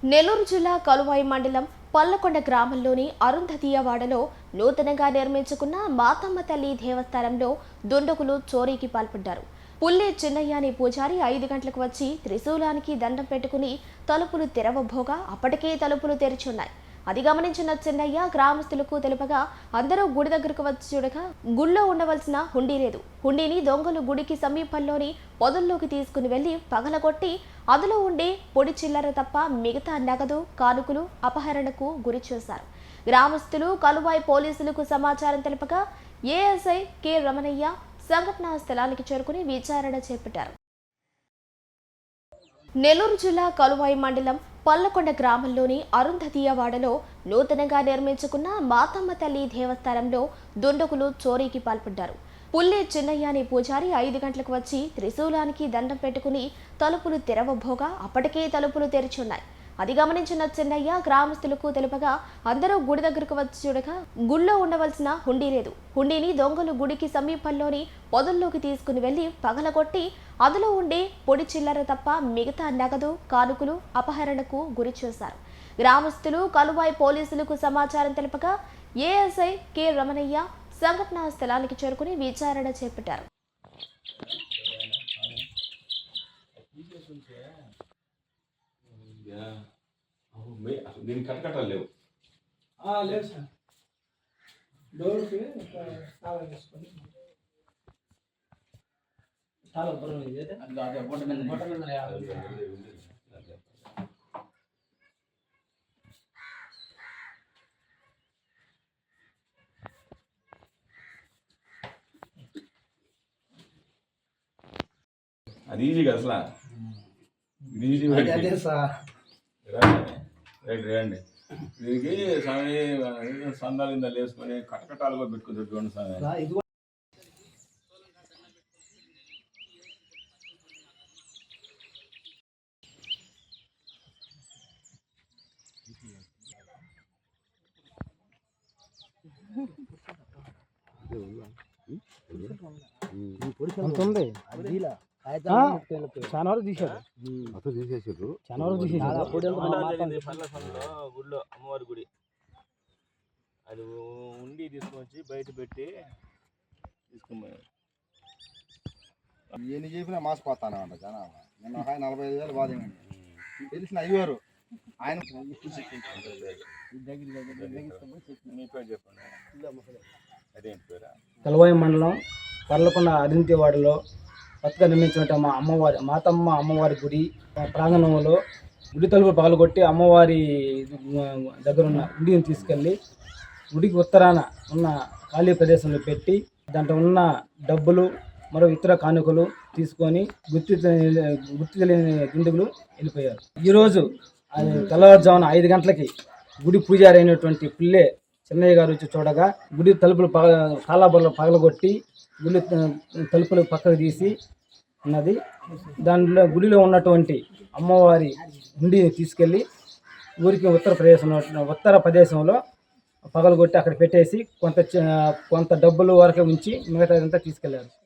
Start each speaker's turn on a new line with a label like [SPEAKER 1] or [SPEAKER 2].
[SPEAKER 1] నెల్లూరు జిల్లా కలువాయి మండలం పల్లకొండ గ్రామంలోని అరుంధతీయవాడలో నూతనంగా నిర్మించుకున్న మాతమ్మ తల్లి దేవస్థానంలో దుండగులు చోరీకి పాల్పడ్డారు. పుల్లె చిన్నయ్య పూజారి 5 గంటలకు వచ్చి త్రిశూలానికి దండం పెట్టుకుని తలుపులు తెరవబోగా అప్పటికే తలుపులు తెరిచున్నాయి. అది గమనించిన చిన్నయ్య గ్రామస్తులకు తెలుపగా అందరూ గుడి దగ్గరకు వచ్చి చూడగా గుళ్ళో ఉండవలసిన హుండీ లేదు. హుండీని దొంగలు గుడికి సమీపంలోని పొదల్లోకి తీసుకుని వెళ్లి పగలగొట్టి అందులో ఉండే పొడి చిల్లర తప్ప మిగతా నగదు కానుకలు అపహరణకు గురి చేశారు. గ్రామస్తులు కలువాయి పోలీసులకు సమాచారం తెలుపగా ఏఎస్ఐ కె రమణయ్య సంఘటనా స్థలానికి చేరుకుని విచారణ చేపట్టారు. నెల్లూరు జిల్లా కలువాయి మండలం పల్లకొండ గ్రామంలోని అరుంధతీయవాడలో నూతనంగా నిర్మించుకున్న మాతమ్మ తల్లి దేవస్థానంలో దుండగులు చోరీకి పాల్పడ్డారు. పుల్లె చిన్నయ్య పూజారి 5 గంటలకు వచ్చి త్రిశూలానికి దండం పెట్టుకుని తలుపులు తెరవబోగా అప్పటికే తలుపులు తెరిచున్నాయి. అది గమనించిన చిన్నయ్య గ్రామస్తులకు తెలుపగా అందరూ గుడి దగ్గరకు వచ్చి చూడగా గుళ్ళో ఉండవలసిన హుండీ లేదు. హుండీని దొంగలు గుడికి సమీపంలోని పొదల్లోకి తీసుకుని వెళ్లి పగలగొట్టి అందులో ఉండే పొడి చిల్లర తప్ప మిగతా నగదు కానుకలు అపహరణకు గురి చేశారు. గ్రామస్తులు కలువాయి పోలీసులకు సమాచారం తెలుపగా ఏఎస్ఐ కె రమణయ్య సంఘటనా స్థలానికి చేరుకుని విచారణ చేపట్టారు.
[SPEAKER 2] దీనికి కట్టకట్టాలు లేవు.
[SPEAKER 3] లేదు సార్, డోర్కి తాళం వేసుకొని తాళం బరువు ఇది బొట్ట మీద
[SPEAKER 2] అది ఈజీ కదా అసలు ఈజీ
[SPEAKER 3] అదే సార్.
[SPEAKER 2] రండి దీనికి స్వామి సందాలు ఇందాలు వేసుకొని కటకటాలు కూడా పెట్టుకుని చూడండి స్వామి.
[SPEAKER 3] చాలా వరకు తీసారు, చాలా వరకు తీసేసారు.
[SPEAKER 4] గుడిలో అమ్మవారి గుడి అది ఉండి తీసుకొచ్చి బయట పెట్టి తీసుకుపోయారు.
[SPEAKER 5] ఎన్ని చెప్పినా మాసిపోతాను అంట జనాలు. నిన్న 45,000 బాధండి తెలిసిన అయ్యారు ఆయన.
[SPEAKER 3] కలువాయి మండలం పర్లకొండ అరుంధతీయవాడలో కొత్తగా నిర్మించిన మాతమ్మ అమ్మవారి గుడి ప్రాంగణంలో గుడి తలుపు పగలగొట్టి అమ్మవారి దగ్గర ఉన్న గుడిని తీసుకెళ్ళి గుడికి ఉత్తరాన ఉన్న ఖాళీ ప్రదేశంలో పెట్టి దాంట్లో ఉన్న డబ్బులు మరో ఇతర కానుకలు తీసుకొని గుర్తు తెలియని దుండగులు వెళ్ళిపోయారు. ఈరోజు తెల్లవారుజామున 5 గంటలకి గుడి పూజారి అయినటువంటి పుల్లె చిన్నయ్య గారు వచ్చి చూడగా గుడి తలుపులు తాళాబొర్లు పగలగొట్టి గుడి తలుపులు పక్కకు తీసి ఉన్నది. దాంట్లో గుడిలో ఉన్నటువంటి అమ్మవారి హుండీని తీసుకెళ్ళి ఊరికి ఉత్తర ప్రదేశంలో పగలగొట్టి అక్కడ పెట్టేసి కొంత డబ్బులు వరకు ఉంచి మిగతాదంతా తీసుకెళ్లారు.